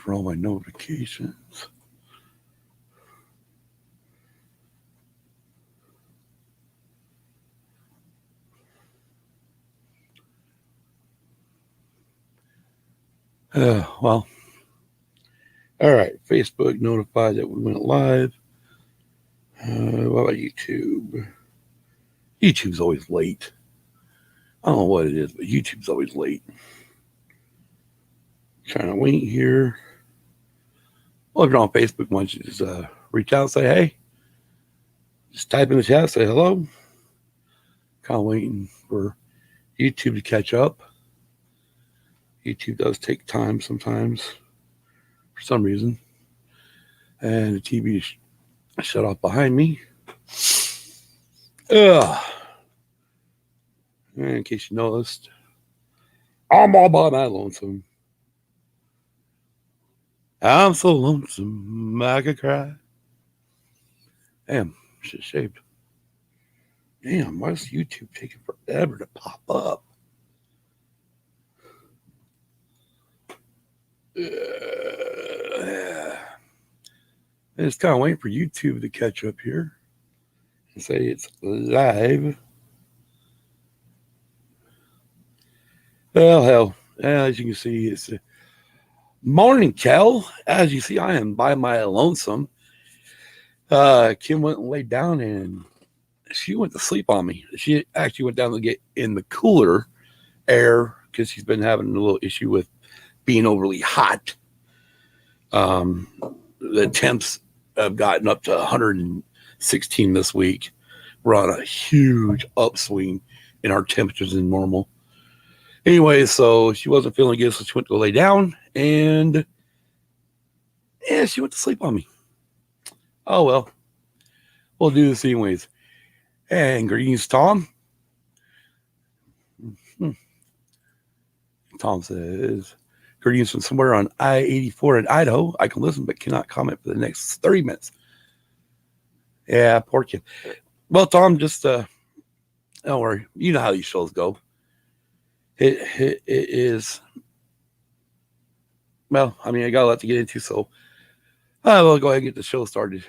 for all my notifications. Well, all right. Facebook notified that we went live. What about YouTube? YouTube's always late. I don't know what it is, but YouTube's always late. Trying to wait here. Well, if you're on Facebook, why don't you just reach out and say, hey, just type in the chat, say hello. Kind of waiting for YouTube to catch up. YouTube does take time sometimes for some reason. And the TV is shut off behind me. In case you noticed, I'm all by my lonesome. I'm so lonesome I could cry. Damn, shit shaved. Damn, why is YouTube taking forever to pop up? I just kind of waiting for YouTube to catch up here and say it's live. Well, hell, as you can see, it's morning, Kel. As you see, I am by my lonesome. Kim went and laid down and she went to sleep on me. She actually went down to get in the cooler air because she's been having a little issue with being overly hot. The temps have gotten up to 116 this week. We're on a huge upswing in our temperatures than normal. Anyway, so she wasn't feeling good, so she went to go lay down, and she went to sleep on me. Oh, well. We'll do this anyways. And greetings, Tom. Tom says, greetings from somewhere on I-84 in Idaho. I can listen but cannot comment for the next 30 minutes. Yeah, poor kid. Well, Tom, just don't worry. You know how these shows go. It is, well, I mean, I got a lot to get into, so we'll go ahead and get the show started.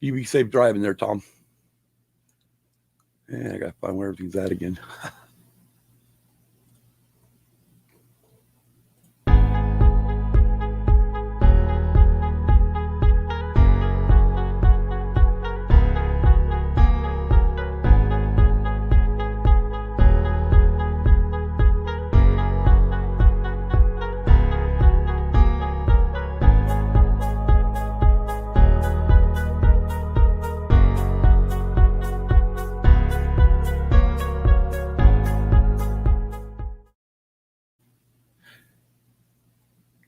You be safe driving there, Tom. Yeah, I got to find where everything's at again.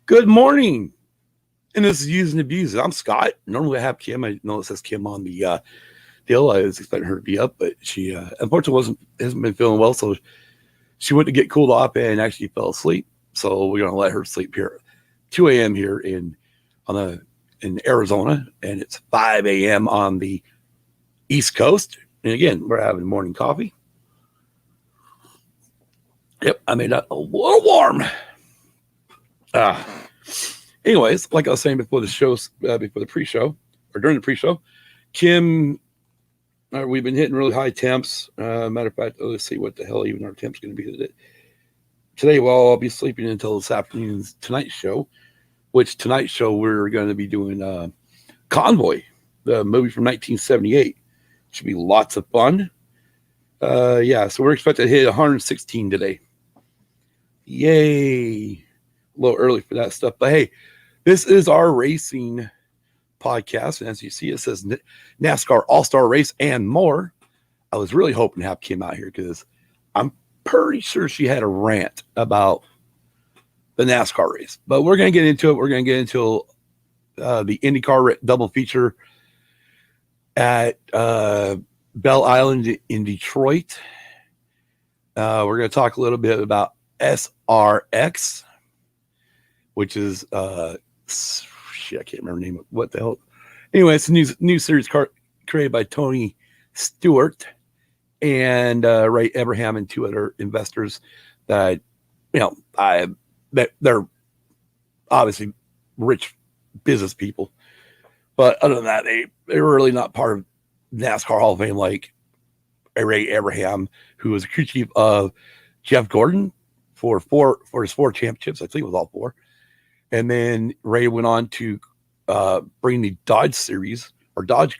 Good morning. And this is Use and Abuse. I'm Scott. Normally I have Kim. I know it says Kim on the deal. I was expecting her to be up, but she unfortunately hasn't been feeling well. So she went to get cooled off and actually fell asleep. So we're going to let her sleep here. 2 a.m. here in Arizona, and it's 5 a.m. on the East Coast. And again, we're having morning coffee. Yep, I made that a little warm. Anyways, like I was saying before the show, before the pre-show, or during the pre-show, Kim, we've been hitting really high temps. Matter of fact, let's see what the hell even our temp's going to be today. Today, well, I'll be sleeping until this afternoon's Tonight Show, which Tonight Show we're going to be doing Convoy, the movie from 1978. Should be lots of fun. Yeah, so we're expected to hit 116 today. Yay. A little early for that stuff, but hey, this is our racing podcast, and as you see, it says NASCAR All-Star Race and more. I was really hoping to have Kim out here because I'm pretty sure she had a rant about the NASCAR race, but we're going to get into it. We're going to get into the IndyCar double feature at Belle Island in Detroit. We're going to talk a little bit about SRX, which is shit, I can't remember the name of what the hell. Anyway, it's a new series created by Tony Stewart and Ray Abraham and two other investors that they're obviously rich business people. But other than that, they were really not part of NASCAR Hall of Fame like Ray Abraham, who was a crew chief of Jeff Gordon for his 4 championships. I think it was all 4. And then Ray went on to bring the Dodge series or Dodge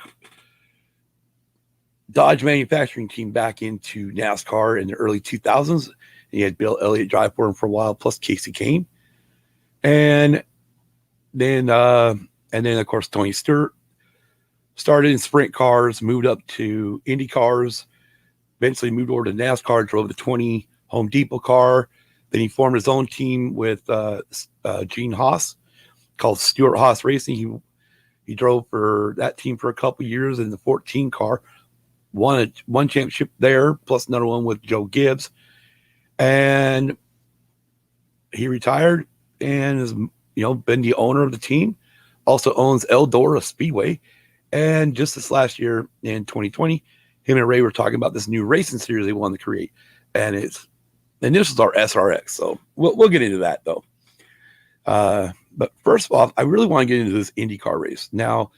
manufacturing team back into NASCAR in the early 2000s. And he had Bill Elliott drive for him for a while, plus Casey Kane. And then of course, Tony Stewart started in sprint cars, moved up to Indy cars, eventually moved over to NASCAR, drove the 20 Home Depot car. Then he formed his own team with Gene Haas called Stewart Haas Racing. He drove for that team for a couple years in the 14 car, won one championship there, plus another one with Joe Gibbs. And he retired and has, been the owner of the team. Also owns Eldora Speedway. And just this last year in 2020, him and Ray were talking about this new racing series they wanted to create. And this is our SRX. So we'll get into that though. But first of all, I really want to get into this IndyCar race. Now,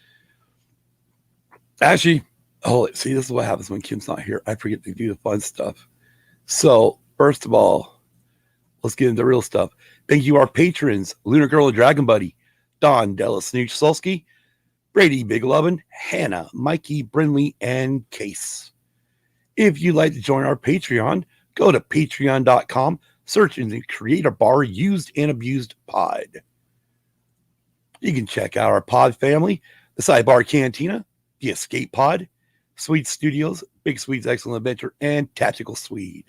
actually, this is what happens when Kim's not here. I forget to do the fun stuff. So first of all, let's get into the real stuff. Thank you, our patrons, Lunar Girl and Dragon Buddy, Don Della Snooch Solsky, Brady Big Lovin', Hannah, Mikey, Brinley, and Case. If you'd like to join our Patreon, go to patreon.com, search in the creator bar Used and Abused Pod. You can check out our pod family, the Sidebar Cantina, the Escape Pod, Swede Studios, Big Swede's Excellent Adventure, and Tactical Swede.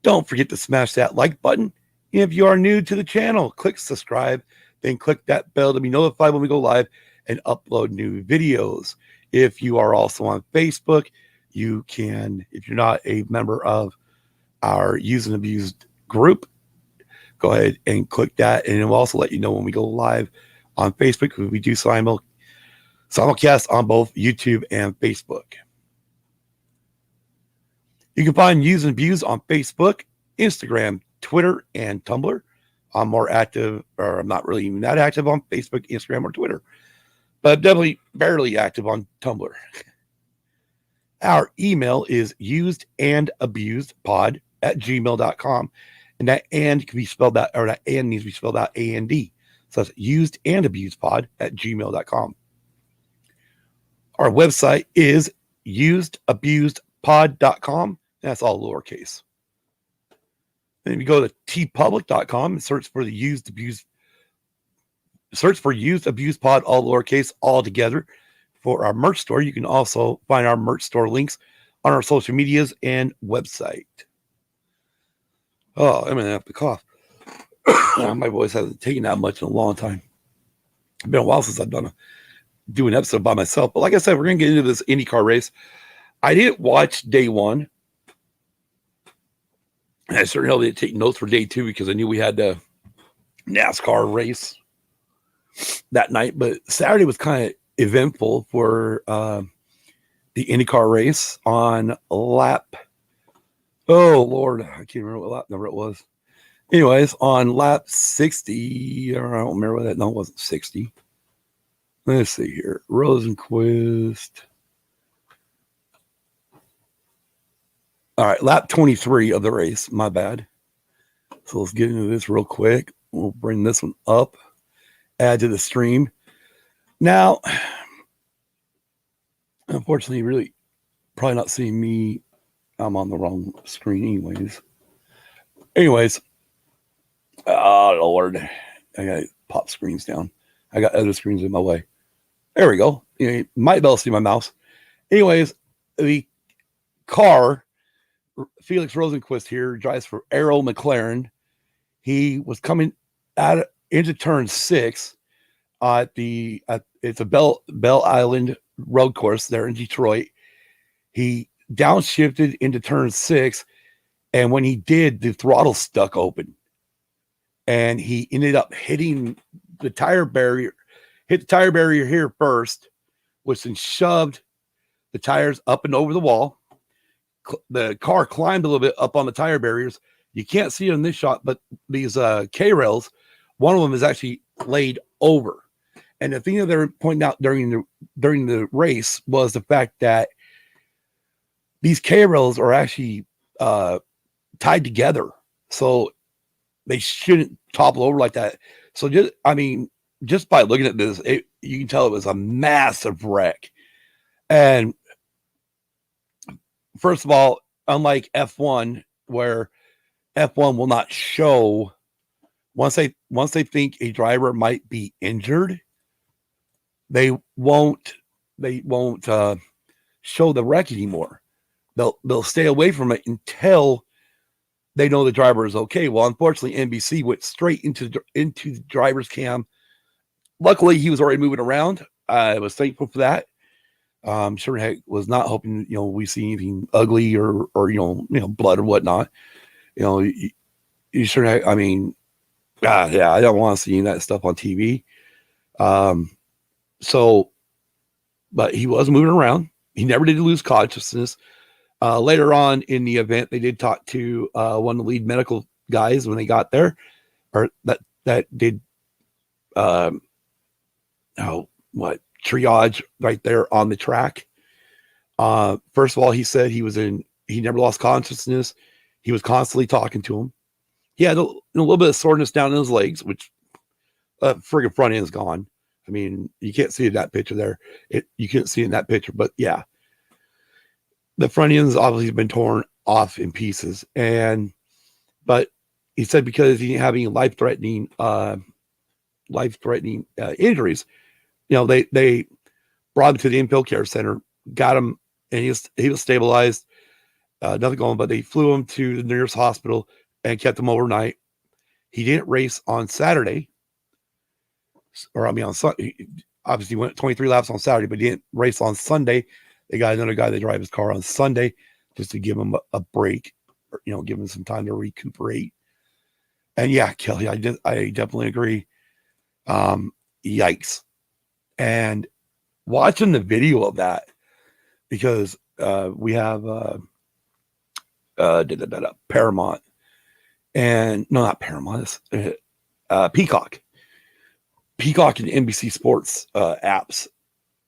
Don't forget to smash that like button. If you are new to the channel, click subscribe, then click that bell to be notified when we go live and upload new videos. If you are also on Facebook, you can, if you're not a member of our Used and Abused group, go ahead and click that, and it will also let you know when we go live on Facebook. We do simulcast on both YouTube and Facebook. You can find Used and Abused on Facebook, Instagram, Twitter, and Tumblr. I'm more active, or I'm not really even that active on Facebook, Instagram, or Twitter, but I'm definitely barely active on Tumblr. Our email is usedandabusedpod@gmail.com. And that and can be spelled out, or that and needs to be spelled out A-N-D. So it's usedandabusedpod@gmail.com. Our website is usedabusedpod.com. That's all lowercase. Then if you go to tpublic.com and search for Used Abused Pod, all lowercase, all together, for our merch store. You can also find our merch store links on our social medias and website. Oh, I'm going to have to cough. My voice hasn't taken that much in a long time. It's been a while since I've do an episode by myself. But like I said, we're going to get into this IndyCar race. I didn't watch day 1. And I certainly didn't take notes for day 2 because I knew we had the NASCAR race that night. But Saturday was kind of eventful for the IndyCar race on lap. Oh, Lord, I can't remember what lap number it was. Anyways, on lap 60, or I don't remember what that, no, it wasn't 60. Let's see here. Rosenquist. All right, lap 23 of the race. My bad. So let's get into this real quick. We'll bring this one up, add to the stream. Now, unfortunately, really probably not seeing me. I'm on the wrong screen anyways. Oh, Lord. I got to pop screens down. I got other screens in my way. There we go. You might be able to see my mouse. Anyways, the car, Felix Rosenquist here, drives for Arrow McLaren. He was coming into turn 6 it's a Bell Island road course there in Detroit. He downshifted into turn 6, and when he did, the throttle stuck open, and he ended up hitting the tire barrier. Hit the tire barrier here first, which then shoved the tires up and over the wall. The car climbed a little bit up on the tire barriers. You can't see it in this shot, but these K-rails one of them is actually laid over. And the thing that they're pointing out during the race was the fact that these K-rails are actually tied together, so they shouldn't topple over like that. So just by looking at this, you can tell it was a massive wreck. And first of all, unlike F1, where F1 will not show once they think a driver might be injured, they won't show the wreck anymore. They'll stay away from it until they know the driver is okay. Well, unfortunately, NBC went straight into the driver's cam. Luckily, he was already moving around. I was thankful for that. Sure heck was not hoping we see anything ugly or blood or whatnot. You sure heck. I mean, God, yeah, I don't want to see that stuff on TV. But he was moving around. He never did lose consciousness. Later on in the event, they did talk to one of the lead medical guys when they got there, or that did triage right there on the track. First of all, he said he never lost consciousness. He was constantly talking to him. He had a little bit of soreness down in his legs, which friggin' front end's gone. I mean, you can't see that picture there. You can't see in that picture, but yeah. The front end's obviously been torn off in pieces. But he said because he didn't have any life-threatening injuries, they brought him to the infield care center, got him, and he was stabilized, nothing going, but they flew him to the nearest hospital and kept him overnight. He didn't race on Saturday, on Sunday. Obviously went 23 laps on Saturday, but he didn't race on Sunday. They got another guy that drive his car on Sunday just to give him a break, or, give him some time to recuperate. And yeah, Kelly, I definitely agree. Yikes. And watching the video of that, because we have Paramount, and no, not Paramount, Peacock and NBC Sports apps.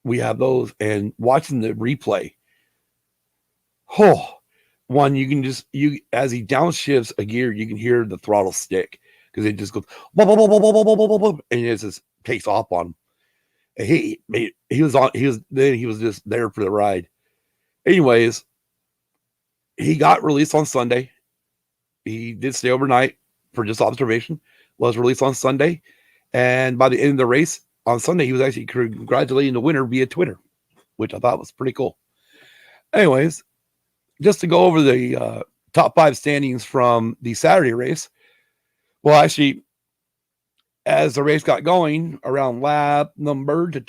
We have those, and watching the replay. One, as he downshifts a gear, you can hear the throttle stick because it just goes, and it just takes off on him. And he was just there for the ride. Anyways, he got released on Sunday. He did stay overnight for just observation. Was released on Sunday, and by the end of the race on Sunday, he was actually congratulating the winner via Twitter, which I thought was pretty cool. Anyways, just to go over the top 5 standings from the Saturday race. Well, actually, as the race got going around lap number, let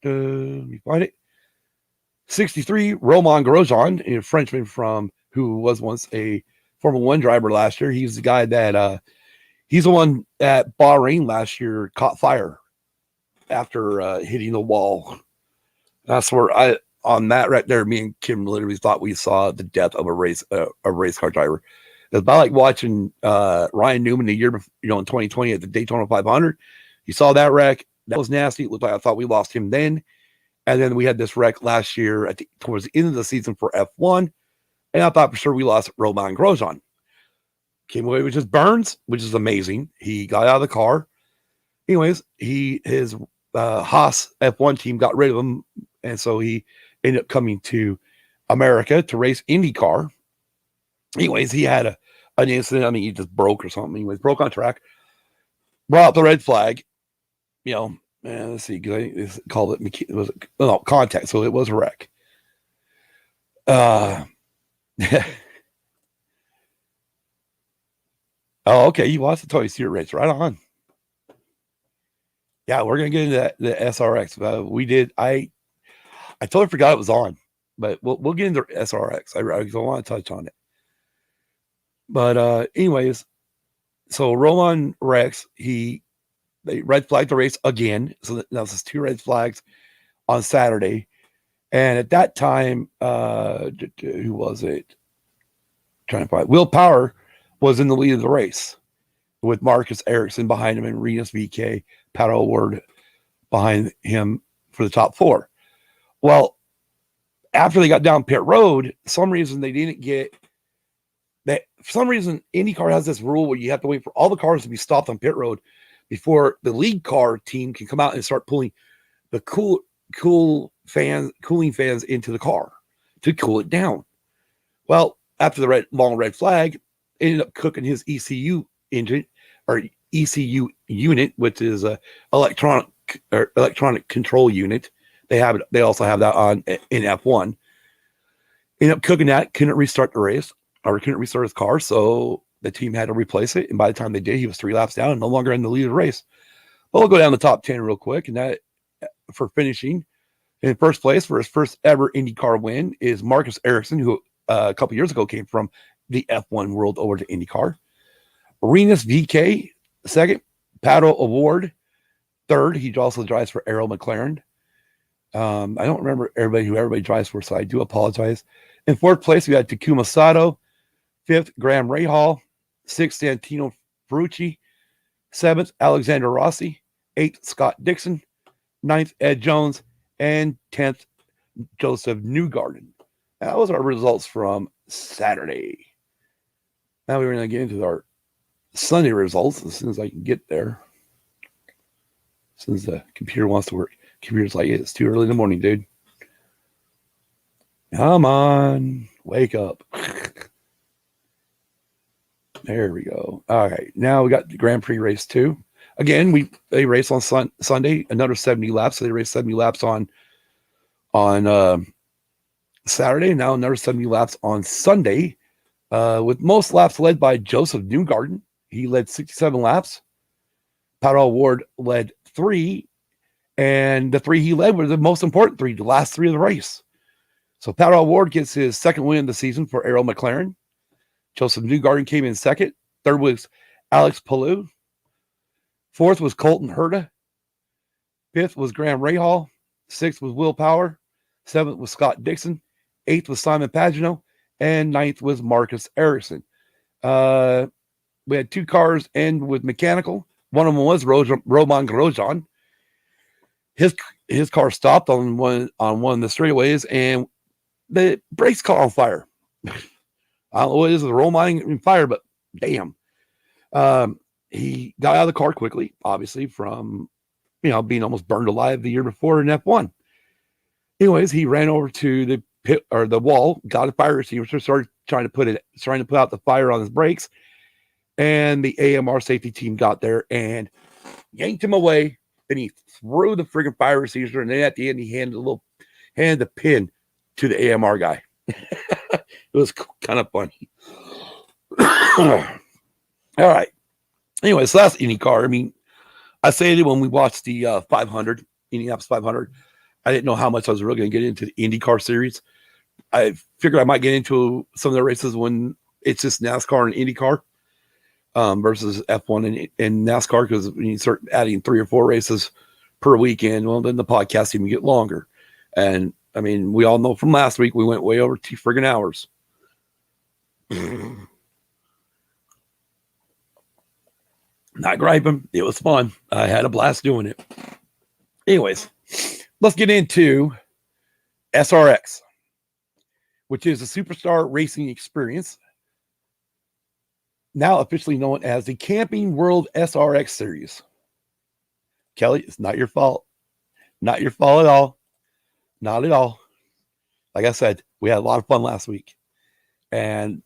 me find it, 63, Romain Grosjean, a Frenchman who was once a Formula 1 driver last year. He's the guy that he's the one at Bahrain last year caught fire after hitting the wall. That's where on that right there, me and Kim literally thought we saw the death of a race car driver. It's about like watching Ryan Newman the year before, in 2020 at the Daytona 500. You saw that wreck. That was nasty. It looked like I thought we lost him then. And then we had this wreck last year towards the end of the season for F1. And I thought for sure we lost Romain Grosjean. Came away with just burns, which is amazing. He got out of the car. Anyways, his Haas F1 team got rid of him. And so he ended up coming to America to race IndyCar. Anyways, he had an incident. I mean, he just broke or something. Anyways, broke on track. Brought up the red flag. Let's see. They called it contact. So it was a wreck. Oh, okay. You watched the Toy Story race. Right on. Yeah, we're gonna get into the SRX. We did. I totally forgot it was on, but we'll get into SRX. I don't want to touch on it. But anyways, so Roman Rex, they red flagged the race again. So that was his 2 red flags on Saturday. And at that time, who was it? Trying to find Will Power was in the lead of the race. with Marcus Ericsson behind him and Rinus VK, Pato O'Ward behind him for the top 4. Well, after they got down pit road, for some reason they didn't get that. For some reason, IndyCar has this rule where you have to wait for all the cars to be stopped on pit road before the lead car team can come out and start pulling the cooling fans into the car to cool it down. Well, after the long red flag, ended up cooking his ECU engine or ECU unit, which is a electronic control unit. They also have that on in F1. Ended up cooking that, couldn't restart the race or couldn't restart his car, so the team had to replace it. And by the time they did, he was 3 laps down and no longer in the lead of the race. But we'll go down the top 10 real quick, and that for finishing in first place for his first ever IndyCar win is Marcus Ericsson, who a couple years ago came from the F1 world over to IndyCar. Rinus VK, second. Pato O'Ward, third. He also drives for Arrow McLaren. I don't remember who everybody drives for, so I do apologize. In fourth place, we had Takuma Sato. Fifth, Graham Rahal. Sixth, Santino Ferrucci. Seventh, Alexander Rossi. Eighth, Scott Dixon. Ninth, Ed Jones. And 10th, Joseph Newgarden. That was our results from Saturday. Now we're going to get into our Sunday results as soon as I can get there. Since the computer wants to work. Computer's like, it's too early in the morning, dude. Come on. Wake up. There we go. All right. Now we got the Grand Prix race 2. Again, they race on Sunday, another 70 laps. So they raced 70 laps on Saturday. Now another 70 laps on Sunday, with most laps led by Joseph Newgarden. He led 67 laps. Pato O'Ward led 3. And the 3 he led were the most important 3, the last 3 of the race. So Pato O'Ward gets his second win of the season for Arrow McLaren. Joseph Newgarden came in second. Third was Alex Palou. Fourth was Colton Herta. Fifth was Graham Rahal. Sixth was Will Power. Seventh was Scott Dixon. Eighth was Simon Pagenaud. And ninth was Marcus Ericsson. We had 2 cars end with mechanical. One of them was Roman Grosjean. His car stopped on one of the straightaways, and the brakes caught on fire. I don't know what it is, the Roman in fire, but damn. He got out of the car quickly, obviously, from being almost burned alive the year before in F1. Anyways, he ran over to the pit or the wall, got a fire extinguisher, started trying to put out the fire on his brakes, and the AMR safety team got there and yanked him away. Then he threw the friggin' fire extinguisher, and then at the end he handed the pin to the AMR guy. It was kind of funny. All right. Anyway, so that's IndyCar. I mean, I say it when we watched the 500, Indianapolis 500. I didn't know how much I was really going to get into the IndyCar series. I figured I might get into some of the races when it's just NASCAR and IndyCar versus F1 and NASCAR, because when you start adding 3 or 4 races per weekend, well, then the podcast even get longer. And I mean, we all know from last week, we went way over 2 friggin' hours. Not griping. It was fun. I had a blast doing it. Anyways, let's get into SRX, which is a superstar racing experience, now officially known as the Camping World SRX Series. Kelly, it's not your fault. Not your fault at all. Not at all. Like I said, we had a lot of fun last week. And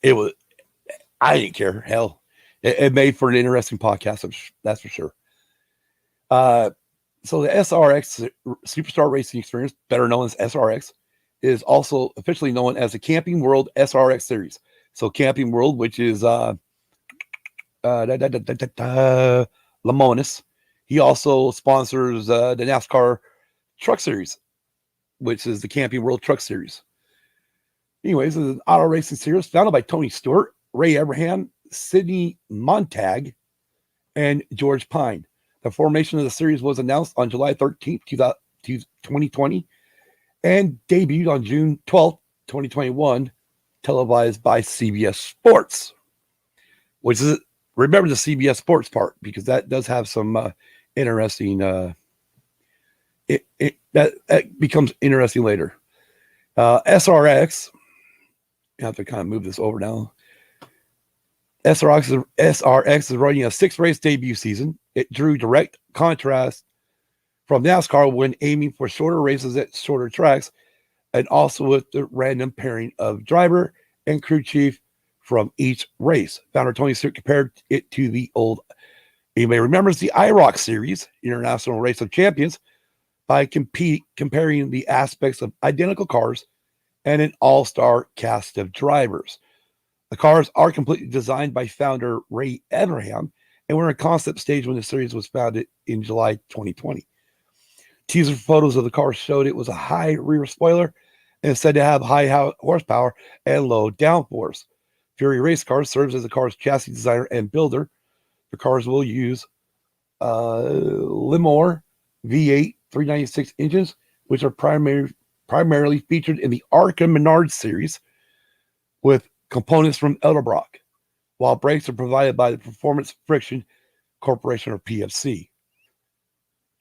I didn't care. Hell, it made for an interesting podcast, that's for sure. So the SRX, Superstar Racing Experience, better known as SRX, is also officially known as the Camping World SRX Series. So Camping World, which is Lamonis, he also sponsors the NASCAR Truck Series, which is the Camping World Truck Series. Anyways, it's an auto racing series founded by Tony Stewart, Ray Abraham, Sidney Montag, and George Pine. The formation of the series was announced on July 13th, 2020, and debuted on June 12th, 2021, televised by CBS Sports, which is remember the CBS Sports part, because that does have some interesting. That becomes interesting later. SRX. I have to kind of move this over now. SRX is running a 6-race debut season. It drew direct contrast from NASCAR when aiming for shorter races at shorter tracks, and also with the random pairing of driver and crew chief from each race. Founder Tony Stewart compared it to the old, anybody remembers the IROC series, International Race of Champions, by comparing the aspects of identical cars and an all-star cast of drivers. The cars are completely designed by founder Ray Evernham and were in a concept stage when the series was founded in July 2020. Teaser photos of the car showed it was a high rear spoiler and said to have high horsepower and low downforce. Fury Race Cars serves as the car's chassis designer and builder. The cars will use Limor V8 396 engines, which are primarily featured in the Arca Menard series, with components from Edelbrock, while brakes are provided by the Performance Friction Corporation, or PFC.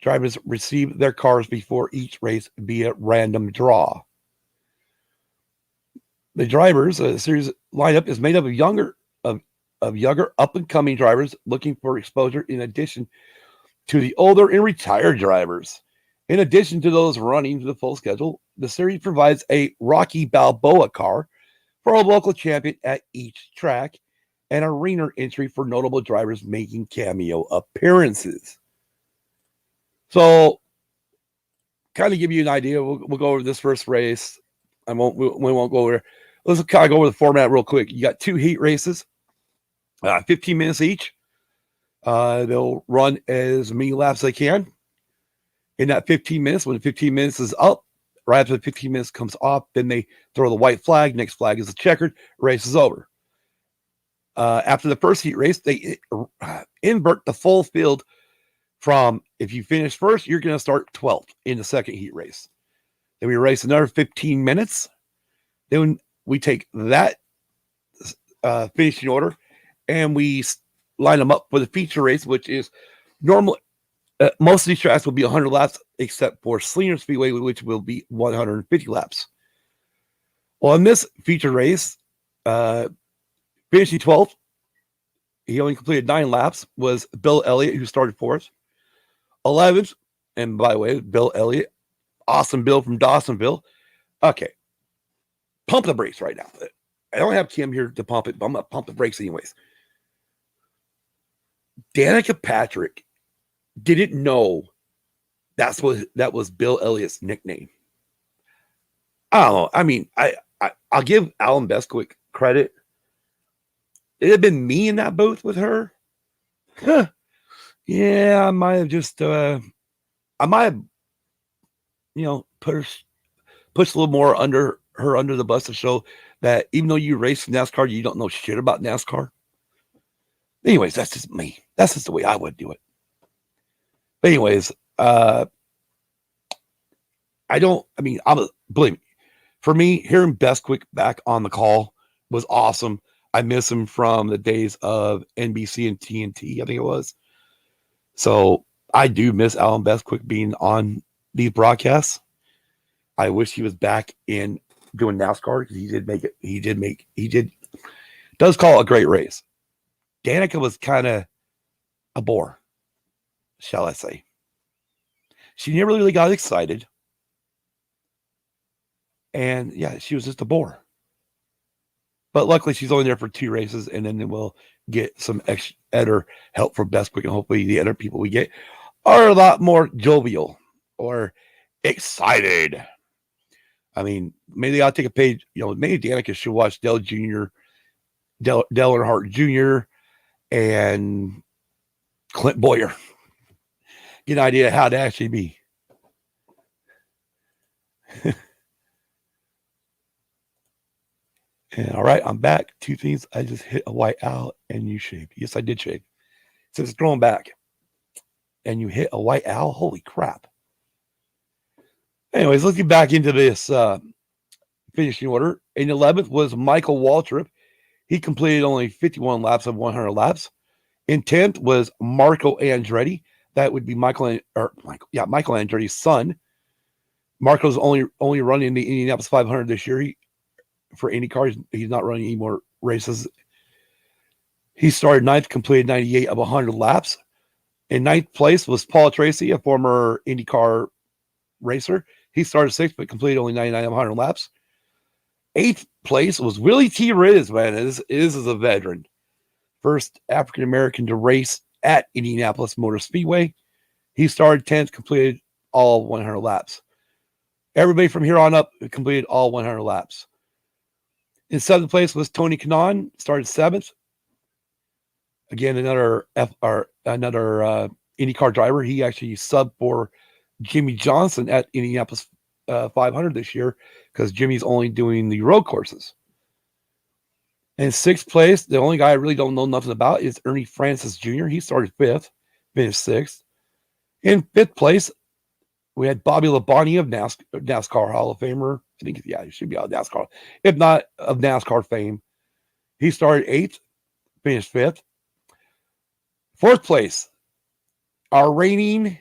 Drivers receive their cars before each race via random draw. The drivers series lineup is made up of younger up-and-coming drivers looking for exposure, in addition to the older and retired drivers. In addition to those running the full schedule, the series provides a Rocky Balboa car for a local champion at each track, and arena entry for notable drivers making cameo appearances. So, kind of give you an idea. We'll go over this first race. We won't go over. Let's kind of go over the format real quick. You got 2 heat races, 15 minutes each. They'll run as many laps as they can. In that 15 minutes, when the 15 minutes is up, right after the 15 minutes comes off, then they throw the white flag. Next flag is a checkered. Race is over. After the first heat race, they invert the full field from, if you finish first, you're going to start 12th in the second heat race. Then we race another 15 minutes. Then we take that finishing order and we line them up for the feature race, which is normally, most of these tracks will be 100 laps, except for Slinger Speedway, which will be 150 laps. Well, in this feature race, finishing 12th, he only completed 9 laps, was Bill Elliott, who started 4th. 11th, and by the way, Bill Elliott, awesome Bill from Dawsonville. Okay, pump the brakes right now. I don't have Kim here to pump it, but I'm going to pump the brakes anyways. Danica Patrick didn't know that was Bill Elliott's nickname. I don't know. I mean, I'll give Alan Bestwick credit. It had been me in that booth with her. Huh. Yeah, I might have just, pushed a little more under the bus to show that even though you race NASCAR, you don't know shit about NASCAR. Anyways, that's just me. That's just the way I would do it. But anyways, believe me, for me, hearing Bestwick back on the call was awesome. I miss him from the days of NBC and TNT, I think it was. So I do miss Alan Bestwick being on these broadcasts. I wish he was back in doing NASCAR, because he does call a great race. Danica was kind of a bore, shall I say. She never really got excited. And yeah, she was just a bore. But luckily, she's only there for 2 races, and then we'll get some extra editor help from Bestwick, and hopefully the other people we get are a lot more jovial or excited. I mean, maybe I'll take a page. Maybe Danica should watch Dale Earnhardt Jr. and Clint Boyer. Get an idea of how to actually be. And all right, I'm back. 2 things. I just hit a white owl and you shaved. Yes, I did shave. Since it's growing back. And you hit a white owl? Holy crap. Anyways, let's get back into this finishing order. In 11th was Michael Waltrip. He completed only 51 laps of 100 laps. In 10th was Marco Andretti. That would be Michael Andretti's son. Marco's only running the Indianapolis 500 this year. For IndyCar, he's not running any more races. He started 9th, completed 98 of 100 laps. In 9th place was Paul Tracy, a former IndyCar racer. He started 6th, but completed only 99 of 100 laps. 8th place was Willie T. Riz, man. This is a veteran. First African-American to race at Indianapolis Motor Speedway. He started 10th, completed all 100 laps. Everybody from here on up completed all 100 laps. In 7th place was Tony Kanaan, started 7th. Again, another IndyCar driver. He actually subbed for Jimmy Johnson at Indianapolis 500 this year because Jimmy's only doing the road courses. In 6th place, the only guy I really don't know nothing about is Ernie Francis Jr. He started 5th, finished 6th. In 5th place, we had Bobby Labonte of NASCAR Hall of Famer. I think, he should be out of NASCAR. If not, of NASCAR fame. He started 8th, finished 5th. 4th place, our reigning,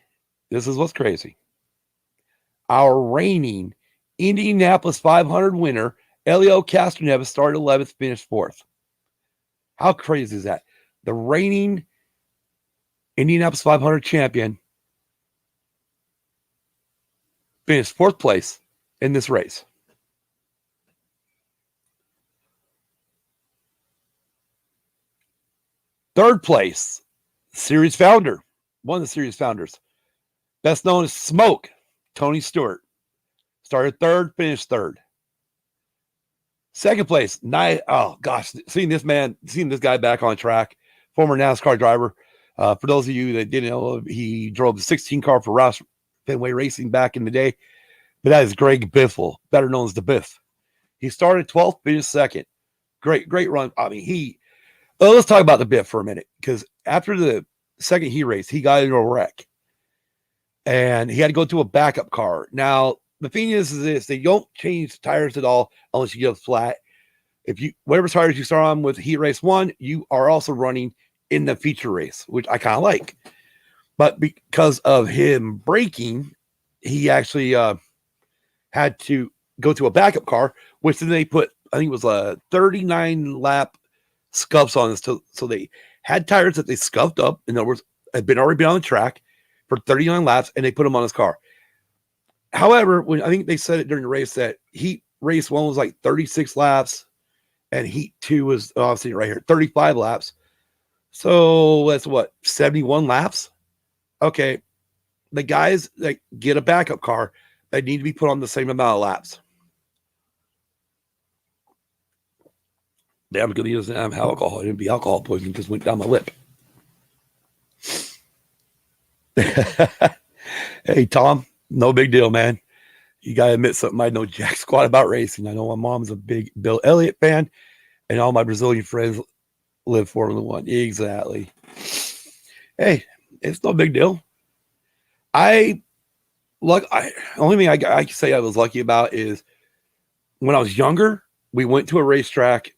this is what's crazy, our reigning Indianapolis 500 winner, Elio Castroneves, started 11th, finished 4th. How crazy is that? The reigning Indianapolis 500 champion finished 4th place in this race. Third place, series founder, one of the series founders, best known as Smoke, Tony Stewart. Started 3rd, finished 3rd. 2nd place, seeing this guy back on track, former NASCAR driver. For those of you that didn't know, he drove the 16 car for Roush Fenway Racing back in the day. But that is Greg Biffle, better known as the Biff. He started 12th, finished 2nd. Great run. I mean, let's talk about the Biff for a minute, because after the second heat race, he got into a wreck. And he had to go to a backup car. Now, the thing is this, they don't change tires at all unless you get flat. Whatever tires you start on with heat race 1, you are also running in the feature race, which I kind of like. But because of him braking, he actually had to go to a backup car, which then they put, I think it was a 39 lap scuffs on this. So they had tires that they scuffed up, in other words, had already been on the track for 39 laps, and they put them on his car. However, I think they said it during the race that heat race 1 was like 36 laps, and heat 2 was, I'm seeing it right here, 35 laps. So that's what, 71 laps? Okay. The guys that get a backup car, they need to be put on the same amount of laps. Damn good he doesn't have alcohol. It didn't be alcohol poisoning, just went down my lip. Hey, Tom, no big deal, man. You got to admit something. I know jack squat about racing. I know my mom's a big Bill Elliott fan, and all my Brazilian friends live Formula One. Exactly. Hey, it's no big deal. Only thing I can say I was lucky about is when I was younger, we went to a racetrack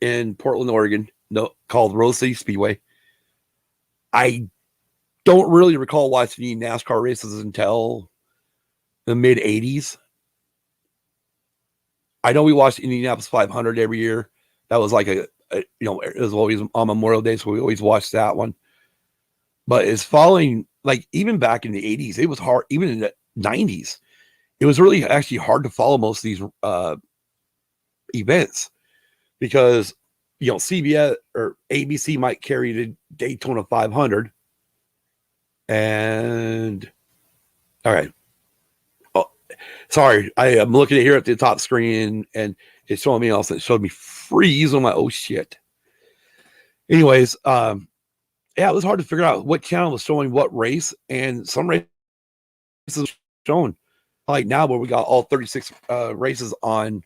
in Portland, Oregon, called Rose City Speedway. I don't really recall watching any NASCAR races until the mid 80s. I know we watched Indianapolis 500 every year. That was like it was always on Memorial Day, so we always watched that one. But it's following, like, even back in the 80s, it was hard. Even in the 90s, it was really actually hard to follow most of these events, because CBS or ABC might carry the Daytona 500, and all right. Oh, sorry, I am looking at here at the top screen, and it's showing me else. It showed me freeze. I'm like, oh shit. Anyways, yeah, it was hard to figure out what channel was showing what race, and some races shown like now where we got all 36 races on.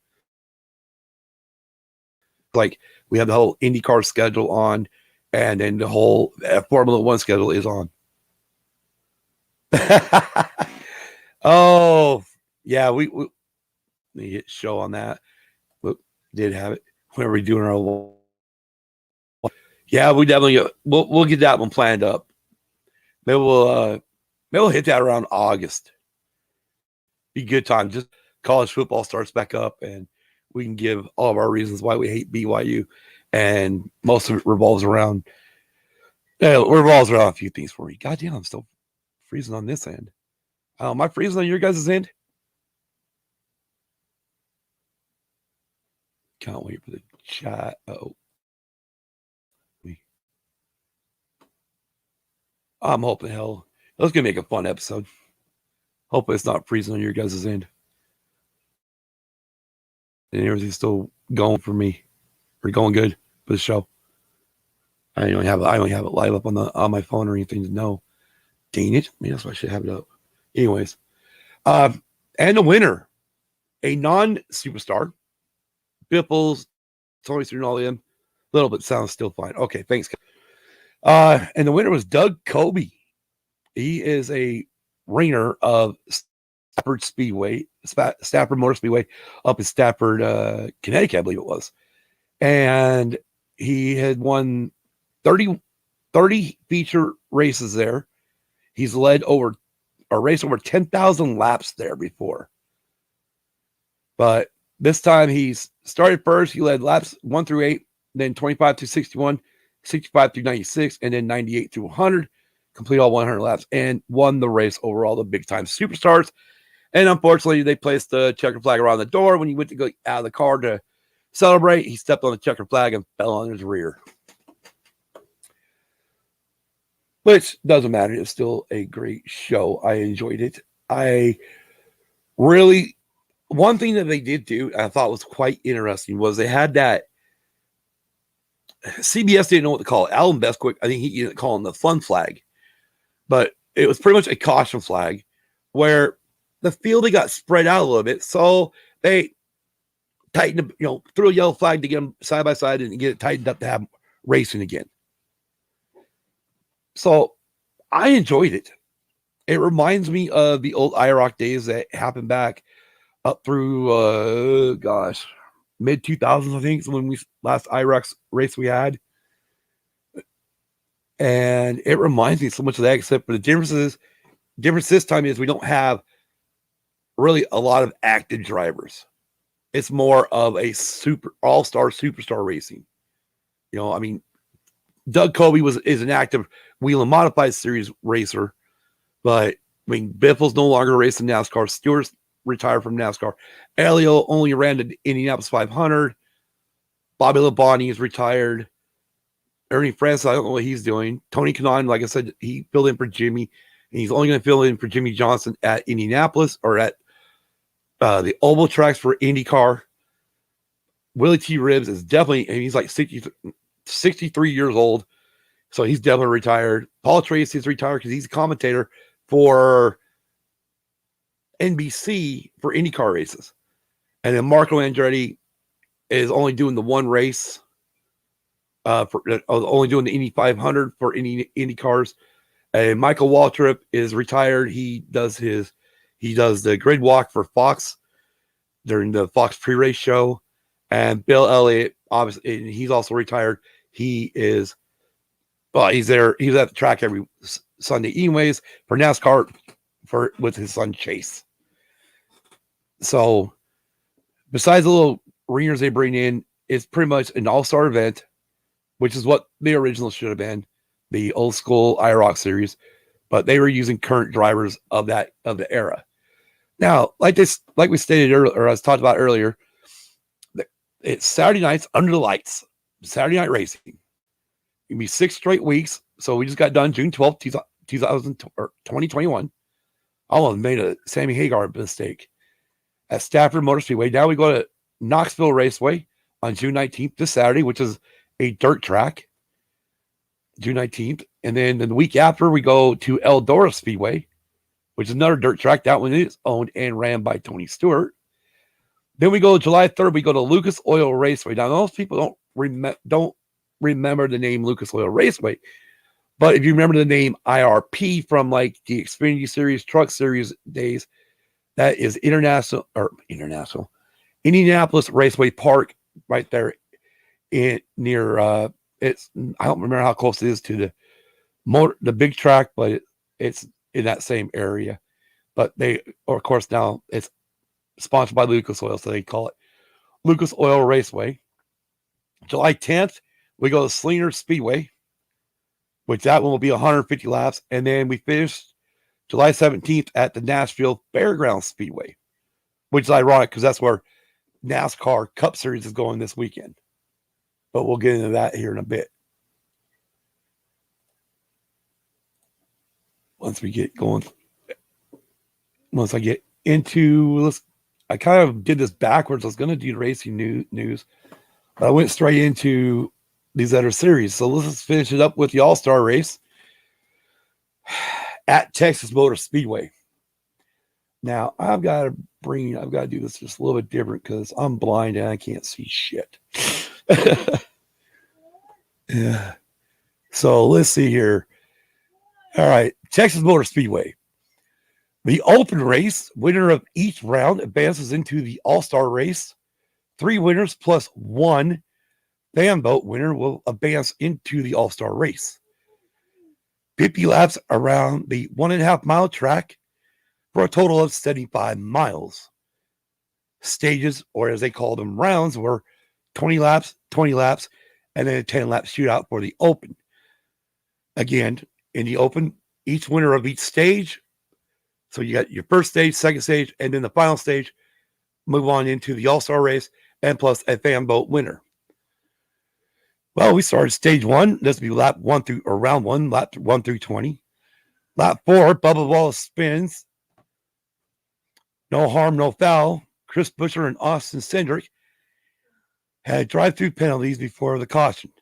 Like, we have the whole IndyCar schedule on, and then the whole Formula One schedule is on. Oh, yeah, we hit show on that. We did have it. When are we doing our Yeah, we definitely we'll get that one planned up. Maybe we'll hit that around August. Be a good time. Just college football starts back up, and we can give all of our reasons why we hate BYU, and most of it revolves around a few things for me. Goddamn, I'm still freezing on this end. Am I freezing on your guys' end? Can't wait for the chat. I'm hoping hell. Let's gonna make a fun episode. Hope it's not freezing on your guys' end. And everything's still going for me. Or going good for the show. I don't have it live up on my phone or anything to know. Dang it. Maybe that's why I should have it up. Anyways. And the winner, a non-superstar. Biffles, Tony Stewart, all them. A little bit sounds still fine. Okay, thanks. And the winner was Doug Kobe. He is a ringer of Stafford Motor Speedway up in Stafford, Connecticut, I believe it was. And he had won 30 feature races there. He's led raced over 10,000 laps there before. But this time he's started first. He led laps 1 through 8, then 25 through 61, 65 through 96, and then 98 through 100. Complete all 100 laps and won the race over all the big-time superstars. And unfortunately, they placed the checker flag around the door. When he went to go out of the car to celebrate, he stepped on the checker flag and fell on his rear. Which doesn't matter. It's still a great show. I enjoyed it. One thing that they did do, I thought was quite interesting, was they had that, CBS didn't know what to call it. Alan Bestwick, I think he didn't call him the fun flag. But it was pretty much a caution flag where the field got spread out a little bit. So they tightened, threw a yellow flag to get them side by side and get it tightened up to have racing again. So I enjoyed it. It reminds me of the old IROC days that happened back up through, mid 2000s, I think, when we last IROC race we had. And it reminds me so much of that, except for the difference this time is we don't have really a lot of active drivers. It's more of a all-star superstar racing. Doug Kobe is an active wheel and modified series racer, but Biffle's no longer racing NASCAR. Stewart's retired from NASCAR. Elio only ran the Indianapolis 500. Bobby Labonte is retired. Ernie Francis, I don't know what he's doing. Tony Kanaan, like I said, he filled in for Jimmy, and he's only going to fill in for Jimmy Johnson at Indianapolis or at the oval tracks for IndyCar. Willie T. Ribbs is definitely, and he's like 63 years old, so he's definitely retired. Paul Tracy is retired because he's a commentator for NBC for IndyCar races. And then Marco Andretti is only doing the one race. Only doing the Indy 500 for Indy cars. And Michael Waltrip is retired. He does the grid walk for Fox during the Fox pre-race show. And Bill Elliott, obviously, he's also retired. He's there. He was at the track every Sunday anyways for NASCAR with his son Chase. So besides the little ringers they bring in, it's pretty much an all-star event, which is what the original should have been, the old school IROC series, but they were using current drivers of the era. Now, like we stated earlier, or I was talked about earlier, it's Saturday nights under the lights, Saturday night racing. It'll be 6 straight weeks. So we just got done June 12th, 2021. I almost made a Sammy Hagar mistake at Stafford Motor Speedway. Now we go to Knoxville Raceway on June 19th, this Saturday, which is a dirt track, June 19th. And then the week after, we go to Eldora Speedway, which is another dirt track. That one is owned and ran by Tony Stewart. Then we go July 3rd, we go to Lucas Oil Raceway. Now, most people don't remember the name Lucas Oil Raceway, but if you remember the name IRP from like the Xfinity Series, Truck Series days, that is Indianapolis Raceway Park right there near It's I don't remember how close it is to the big track, but it's in that same area. But of course, now it's sponsored by Lucas Oil, so they call it Lucas Oil Raceway. July 10th, we go to Slinger Speedway, which that one will be 150 laps. And then we finish July 17th at the Nashville Fairgrounds Speedway, which is ironic because that's where NASCAR Cup Series is going this weekend. But we'll get into that here in a bit. Once we get going, once I get into, I kind of did this backwards. I was going to do racing news, but I went straight into these other series. So let's just finish it up with the All-Star race at Texas Motor Speedway. Now, I've got to do this just a little bit different because I'm blind and I can't see shit. Yeah. So let's see here. All right. Texas Motor Speedway. The open race, winner of each round advances into the All-Star race. 3 winners plus 1 fan vote winner will advance into the All-Star race. 50 laps around the 1.5 mile track for a total of 75 miles. Stages, or as they call them, rounds, were 20 laps, and then a 10-lap shootout for the open. Again, in the open, each winner of each stage, so you got your first stage, second stage, and then the final stage, move on into the All-Star race, and plus a fan vote winner. Well, we started stage 1. This will be round 1 through 20. Lap 4, Bubba Wallace spins. No harm, no foul. Chris Buescher and Austin Cindric had drive-through penalties before the caution.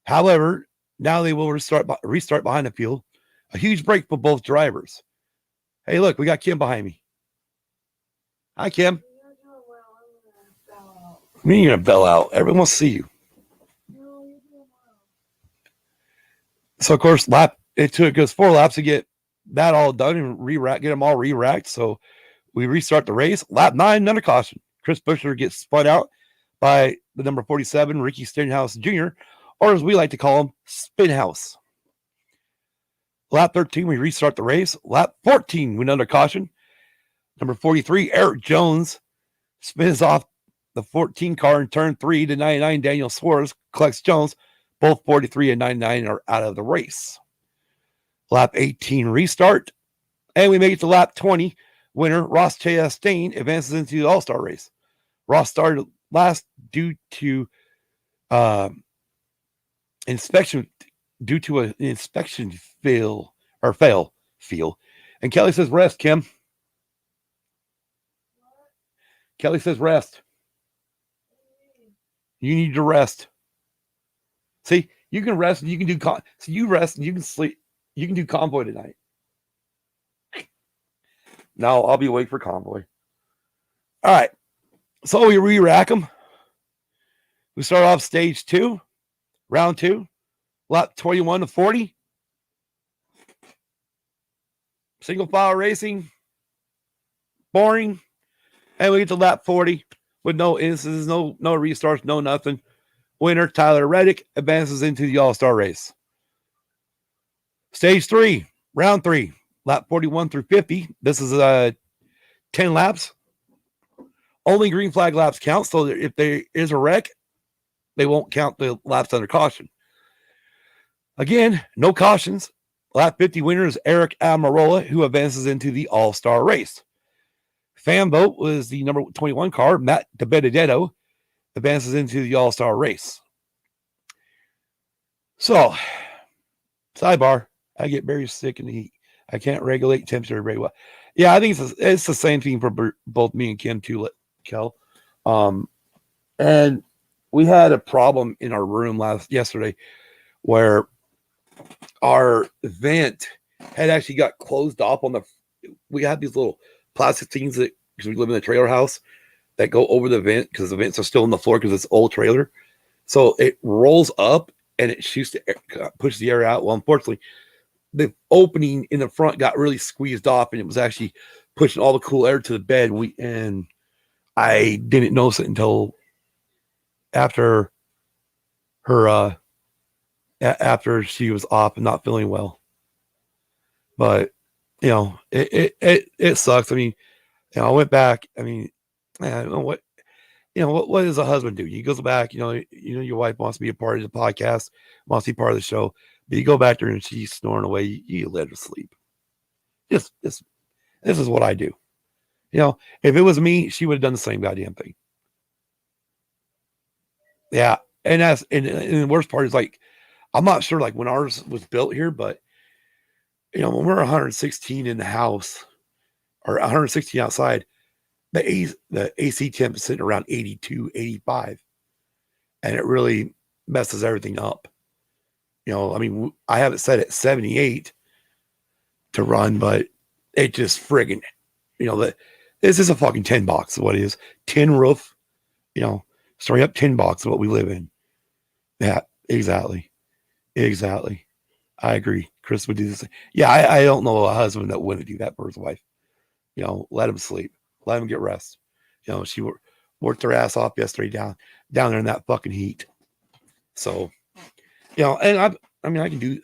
However, now they will restart behind the field. A huge break for both drivers. Hey, look, we got Kim behind me. Hi, Kim. When are you going to bell out? Everyone wants to see you. So, of course, it took us 4 laps to get that all done and get them all re-racked. So we restart the race. Lap 9, under caution. Chris Buescher gets spun out by the number 47, Ricky Stenhouse Jr., or as we like to call him, Spinhouse. Lap 13, we restart the race. Lap 14, went under caution. Number 43, Eric Jones, spins off the 14 car in turn 3 to 99. Daniel Suarez collects Jones. Both 43 and 99 are out of the race. Lap 18, restart. And we make it to lap 20. Winner, Ross Chastain, advances into the All-Star race. Ross started last due to an inspection fail. And Kelly says rest, Kim. Kelly says rest. You need to rest. See, you can rest and you can do so you rest and you can sleep. You can do convoy tonight. No, I'll be awake for convoy. All right. So we re-rack them. We start off stage 2, round 2, lap 21 to 40. Single file racing. Boring. And we get to lap 40 with no instances, no restarts, no nothing. Winner, Tyler Reddick, advances into the All-Star race. Stage 3, round 3, lap 41 through 50. This is 10 laps. Only green flag laps count, so that if there is a wreck, they won't count the laps under caution. Again, no cautions. Lap 50 winner is Eric Almirola, who advances into the All-Star race. Fan vote was the number 21 car, Matt DiBenedetto, advances into the All-Star race. So, sidebar, I get very sick in the heat. I can't regulate temperature very well. Yeah, I think it's the same thing for both me and Kim too, Kel. And we had a problem in our room yesterday where our vent had actually got closed off we had these little plastic things that, because we live in a trailer house, that go over the vent because the vents are still on the floor because it's old trailer. So it rolls up and it pushes the air out. Well, unfortunately, the opening in the front got really squeezed off and it was actually pushing all the cool air to the bed. And I didn't notice it until after her after she was off and not feeling well. But it sucks. I mean, I went back. I mean, I don't know what what does a husband do? He goes back. Your wife wants to be a part of the podcast, wants to be part of the show, but you go back there and she's snoring away. You let her sleep. This is what I do. If it was me, she would have done the same goddamn thing. Yeah, and the worst part is like, I'm not sure like when ours was built here, but when we're 116 in the house or 116 outside, the AC temp is sitting around 82, 85, and it really messes everything up. I mean, I have it set at 78 to run, but it just friggin', this is a fucking 10 box, is what it is. 10 roof, straight up 10 box is what we live in. Yeah, exactly. I agree. Chris would do this. Yeah, I don't know a husband that wouldn't do that for his wife. Let him sleep. Let him get rest. She worked her ass off yesterday down there in that fucking heat. So, and I mean, I can do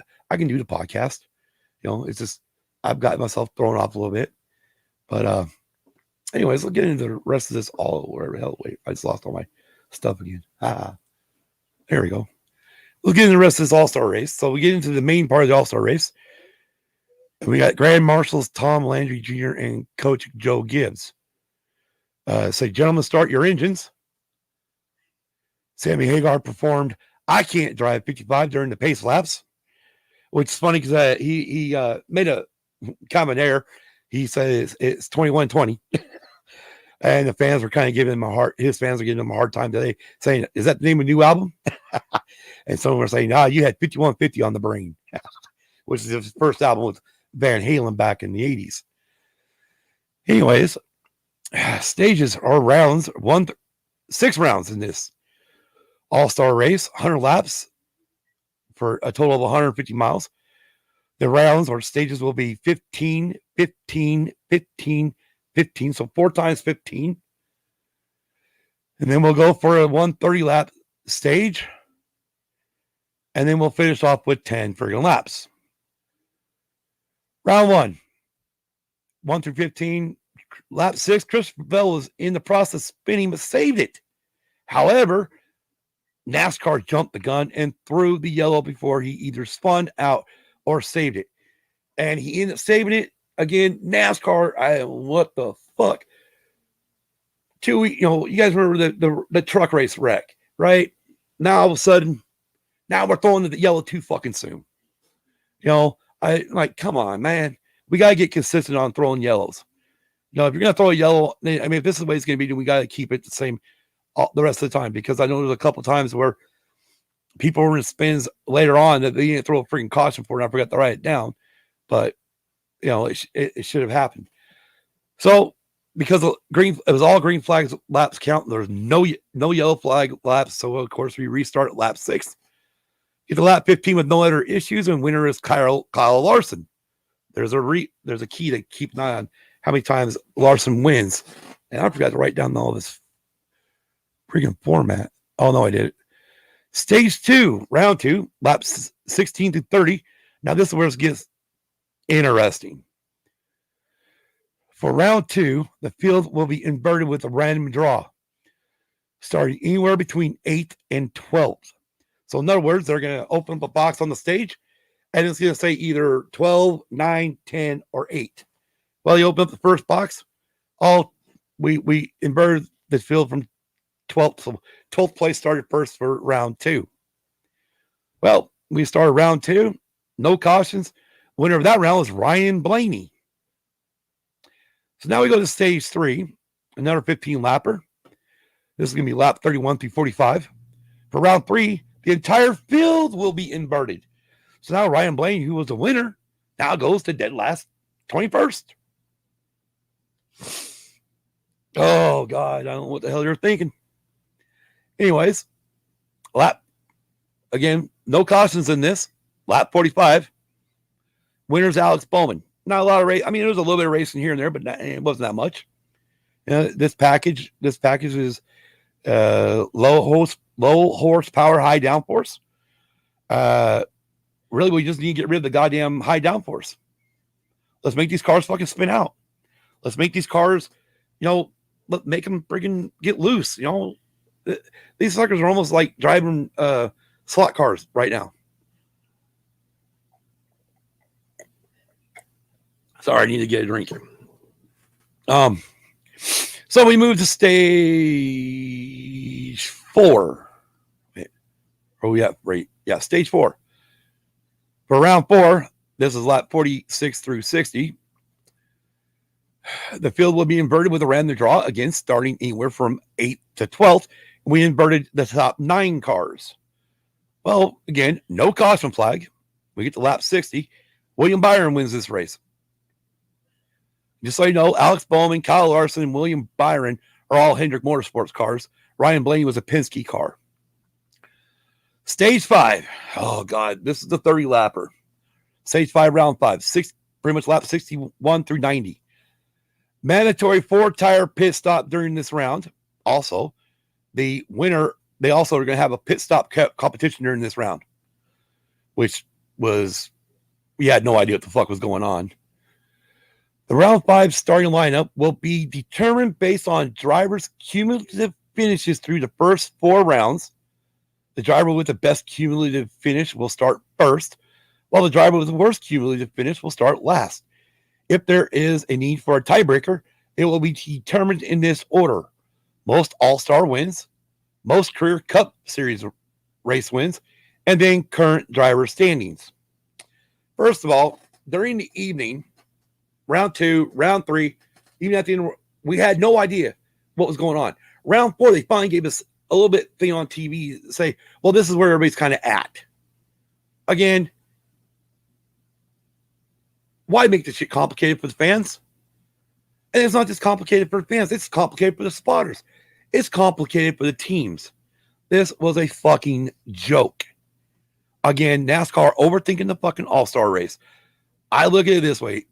the podcast. It's just, I've got myself thrown off a little bit. But, anyways, let's get into the rest of this wherever the hell. Wait, I just lost all my stuff again. There we go. We'll get into the rest of this All-Star race. So we get into the main part of the All-Star race. And we got Grand Marshals Tom Landry Jr. and Coach Joe Gibbs. Say, gentlemen, start your engines. Sammy Hagar performed I Can't Drive 55 during the pace laps, which is funny because he made a common error. He said it's 21-20. And the fans were kind of giving him his fans are giving him a hard time today, saying, is that the name of the new album? And some were saying, you had 5150 on the brain, which is his first album with Van Halen back in the 80s. Anyways, stages or rounds, 6 rounds in this all-star race, 100 laps for a total of 150 miles. The rounds or stages will be 15, 15, 15, 15, so 4 times 15. And then we'll go for a 130 lap stage. And then we'll finish off with 10 friggin' laps. Round 1 through 15, lap 6, Christopher Bell was in the process of spinning, but saved it. However, NASCAR jumped the gun and threw the yellow before he either spun out or saved it. And he ended up saving it. Again, NASCAR, what the fuck? You guys remember the truck race wreck, right? Now all of a sudden, now we're throwing the yellow too fucking soon. Come on, man. We got to get consistent on throwing yellows. If you're going to throw a yellow, I mean, if this is the way it's going to be, we got to keep it the same the rest of the time, because I know there's a couple times where people were in spins later on that they didn't throw a freaking caution for, and I forgot to write it down. But, it should have happened. So, because it was all green flags laps count, there's no yellow flag laps. So, of course, we restart at lap 6. Get to lap 15 with no other issues, and winner is Kyle Larson. There's a key to keep an eye on how many times Larson wins. And I forgot to write down all this freaking format. Oh, no, I did it. Stage 2, round 2, laps 16 to 30. Now, this is where it gets interesting. For round 2, the field will be inverted with a random draw, starting anywhere between 8th and 12th. So, in other words, they're going to open up a box on the stage, and it's going to say either 12, 9, 10, or 8. Well, you open up the first box. We inverted the field from 12th. So 12th place started first for round 2. Well, we started round 2. No cautions. Winner of that round was Ryan Blaney. So now we go to stage 3, another 15 lapper. This is going to be lap 31 through 45. For round 3, the entire field will be inverted. So now Ryan Blaney, who was the winner, now goes to dead last 21st. Oh, God, I don't know what the hell you're thinking. Anyways, again, no cautions in this. Lap 45. Winner's Alex Bowman. Not a lot of race. I mean, there was a little bit of racing here and there, but it wasn't that much. This package is low horsepower, high downforce. Really, we just need to get rid of the goddamn high downforce. Let's make these cars fucking spin out. Let's make these cars, make them friggin' get loose. These suckers are almost like driving slot cars right now. Sorry, I need to get a drink. So we moved to stage 4. Oh, yeah, right. Yeah, stage 4. For round 4, this is lap 46 through 60. The field will be inverted with a random draw, again, starting anywhere from 8th to 12th. We inverted the top 9 cars. Well, again, no caution flag. We get to lap 60. William Byron wins this race. Just so you know, Alex Bowman, Kyle Larson, and William Byron are all Hendrick Motorsports cars. Ryan Blaney was a Penske car. Stage 5. Oh, God. This is the 30-lapper. Stage 5, round 5. Pretty much lap 61 through 90. Mandatory 4-tire pit stop during this round. Also, the winner, they also are going to have a pit stop competition during this round, which was, we had no idea what the fuck was going on. The round 5 starting lineup will be determined based on drivers' cumulative finishes through the first 4 rounds. The driver with the best cumulative finish will start first, while the driver with the worst cumulative finish will start last. If there is a need for a tiebreaker, it will be determined in this order: most All-Star wins, most Career Cup Series race wins, and then current driver standings. First of all, during the evening, round 2, round 3, even at the end, we had no idea what was going on. Round 4, they finally gave us a little bit thing on TV to say, well, this is where everybody's kind of at. Again, why make this shit complicated for the fans? And it's not just complicated for the fans. It's complicated for the spotters. It's complicated for the teams. This was a fucking joke. Again, NASCAR overthinking the fucking all-star race. I look at it this way.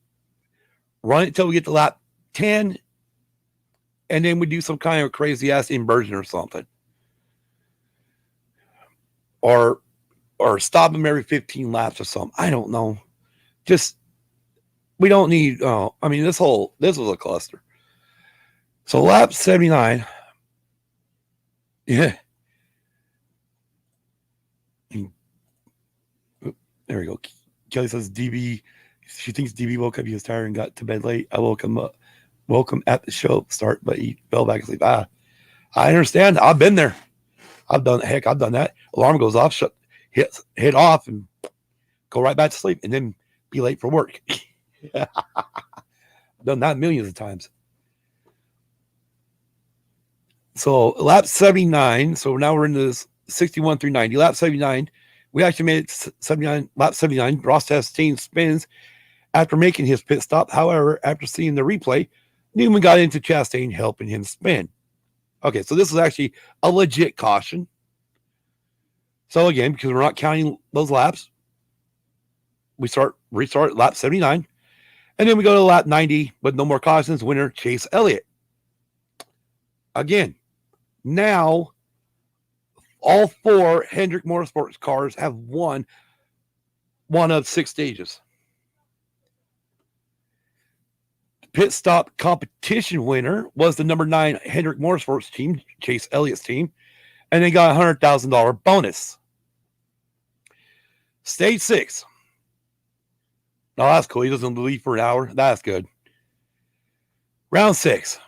Run it till we get to lap 10, and then we do some kind of crazy-ass inversion or something. Or stop them every 15 laps or something. I don't know. Just, we don't need, this was a cluster. So lap 79, yeah. There we go. Kelly says she thinks DB woke up, he was tired and got to bed late. I woke him up, at the show start, but he fell back asleep. I understand. I've been there. I've done that. Alarm goes off, hit off, and go right back to sleep, and then be late for work. I've done that millions of times. So lap 79. So now we're in this 61 through 90. Lap 79. We actually made it 79. Lap 79. Ross Chastain spins after making his pit stop. However, after seeing the replay, Newman got into Chastain, helping him spin. Okay, so this is actually a legit caution. So again, because we're not counting those laps, we restart lap 79. And then we go to lap 90 with no more cautions. Winner, Chase Elliott. Again, now all 4 Hendrick Motorsports cars have won one of 6 stages. Pit stop competition winner was the number 9 Hendrick Motorsports team, Chase Elliott's team, and they got a $100,000 bonus. Stage 6. Oh, that's cool. He doesn't leave for an hour. That's good. Round 6.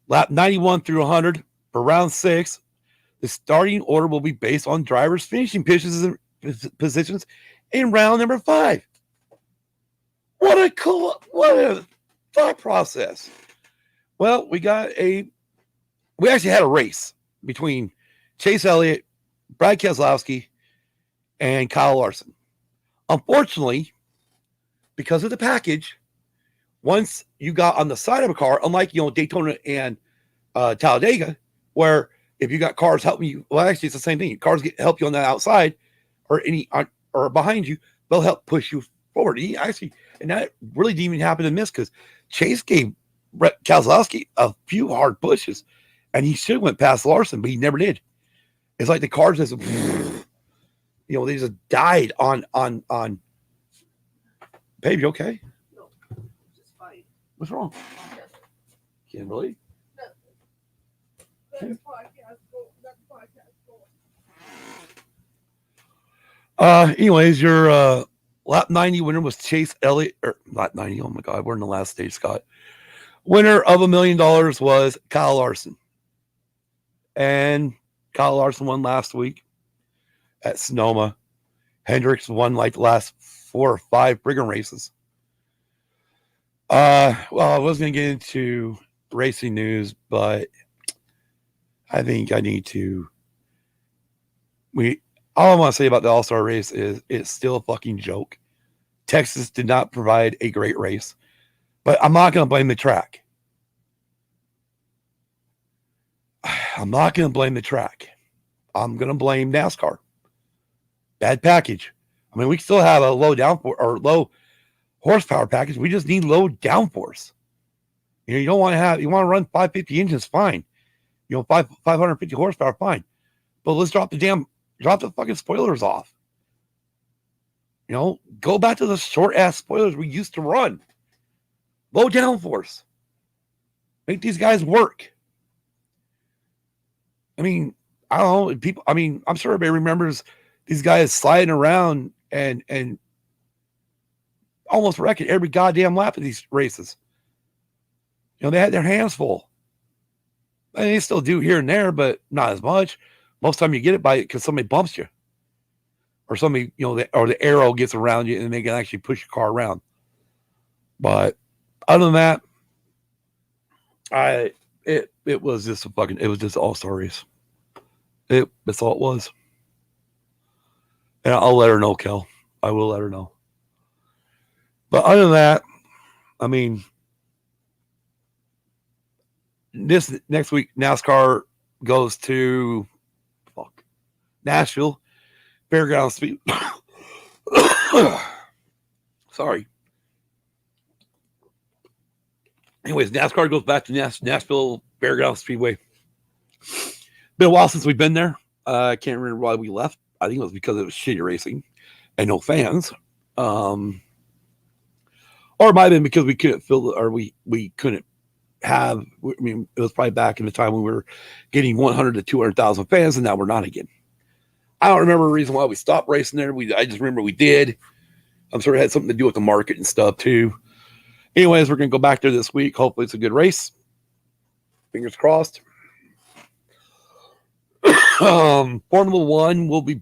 Lap 91 through 100. For round 6, the starting order will be based on drivers' finishing positions in round number 5. What a thought process. Well, we actually had a race between Chase Elliott, Brad Keselowski, and Kyle Larson. Unfortunately, because of the package, once you got on the side of a car, unlike Daytona and Talladega, where if you got cars helping you, well, actually it's the same thing. Cars help you on the outside or behind you, they'll help push you forward. And that really didn't even happen in this because Chase gave Keselowski a few hard pushes, and he should have went past Larson, but he never did. It's like the cars just They just died on. Babe, you okay? No, just fine. What's wrong? Kimberly? Let the podcast go. Anyways, your lap 90 winner was Chase Elliott, or lap 90. Oh my God, we're in the last stage, Scott. Winner of $1 million was Kyle Larson. And Kyle Larson won last week at Sonoma. Hendricks won like the last 4 or 5 Brigham races. Well, I was going to get into racing news, but I think I need to. All I want to say about the All-Star race is it's still a fucking joke. Texas did not provide a great race, but I'm not going to blame the track. I'm not going to blame the track. I'm going to blame NASCAR. Bad package. I mean, we still have a low downforce or low horsepower package. We just need low downforce. You don't want to you want to run 550 engines, fine. 550 horsepower, fine. But let's drop the fucking spoilers off. Go back to the short ass spoilers we used to run. Low downforce. Make these guys work. I mean, I don't know. People, I mean, I'm sure everybody remembers these guys sliding around and almost wrecking every goddamn lap of these races. They had their hands full. And they still do here and there, but not as much. Most of the time you get it because somebody bumps you. Or somebody, or the arrow gets around you and they can actually push your car around. But other than that, it was just it was just all-star race. That's all it was. And I'll let her know, Kel. I will let her know. But other than that, I mean, this next week, NASCAR goes to Nashville Fairground Speed. Sorry. Anyways, NASCAR goes back to Nashville Fairground Speedway. Been a while since we've been there. I can't remember why we left. I think it was because it was shitty racing and no fans. Or it might have been because we couldn't fill or we couldn't have. I mean, it was probably back in the time when we were getting 100 to 200,000 fans, and now we're not again. I don't remember a reason why we stopped racing there. I just remember we did. I'm sure it had something to do with the market and stuff too. Anyways, we're going to go back there this week. Hopefully it's a good race. Fingers crossed. Formula One will be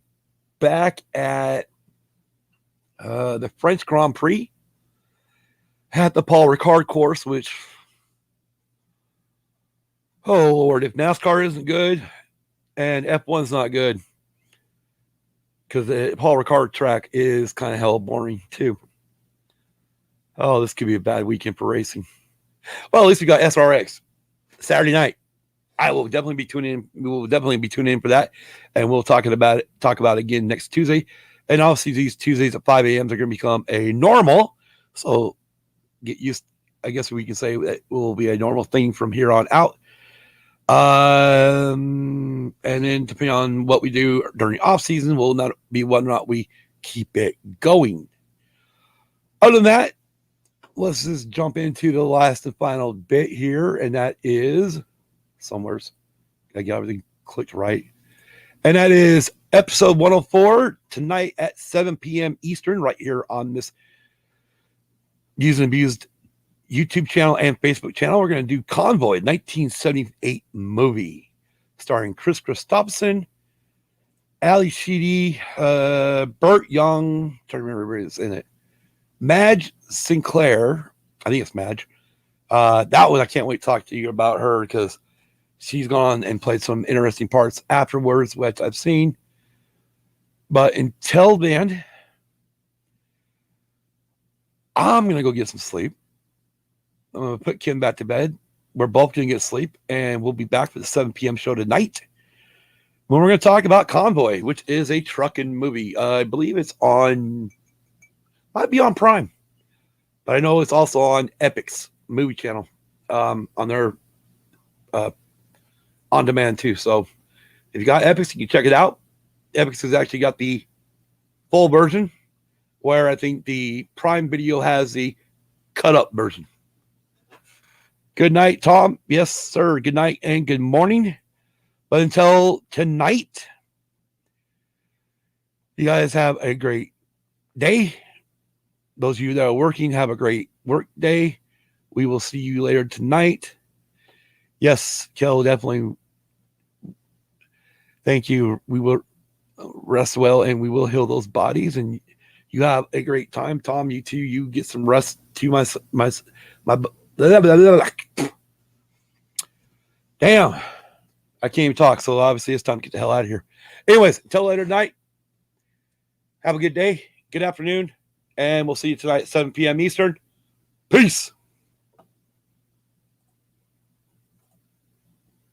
back at the French Grand Prix at the Paul Ricard course, which, oh Lord, if NASCAR isn't good and F1's not good, because the Paul Ricard track is kind of hell boring too. Oh, this could be a bad weekend for racing. Well, at least we got SRX Saturday night. I will definitely be tuning in. We will definitely be tuning in for that, and we'll talk about it again next Tuesday. And obviously, these Tuesdays at 5 a.m. are going to become a normal. So get used. I guess we can say that will be a normal thing from here on out. And then depending on what we do during off season, will not be whether or not we keep it going. Other than that, let's just jump into the last and final bit here, and that is somewhere's I get everything clicked right, and that is episode 104 tonight at 7 p.m. Eastern, right here on this Used and Abused YouTube channel and Facebook channel. We're going to do Convoy, 1978 movie, starring Chris Christopherson, Ali Sheedy, Burt Young, trying to remember who's in it, Madge Sinclair, I think it's Madge. That one I can't wait to talk to you about her because she's gone and played some interesting parts afterwards, which I've seen. But until then, I'm going to go get some sleep. I'm going to put Kim back to bed. We're both going to get sleep, and we'll be back for the 7 p.m. show tonight when we're going to talk about Convoy, which is a trucking movie. I believe it's might be on Prime, but I know it's also on Epic's movie channel on their on demand too. So if you got Epix, you can check it out. Epix has actually got the full version, where I think the Prime Video has the cut up version. Good night, Tom. Yes, sir. Good night and good morning. But until tonight, you guys have a great day. Those of you that are working, have a great work day. We will see you later tonight. Yes, Kel, definitely. Thank you. We will rest well and we will heal those bodies. And you have a great time. Tom, you too. You get some rest to my blah, blah, blah, blah. Damn. I can't even talk. So obviously it's time to get the hell out of here. Anyways, until later tonight. Have a good day. Good afternoon. And we'll see you tonight at 7 p.m. Eastern. Peace.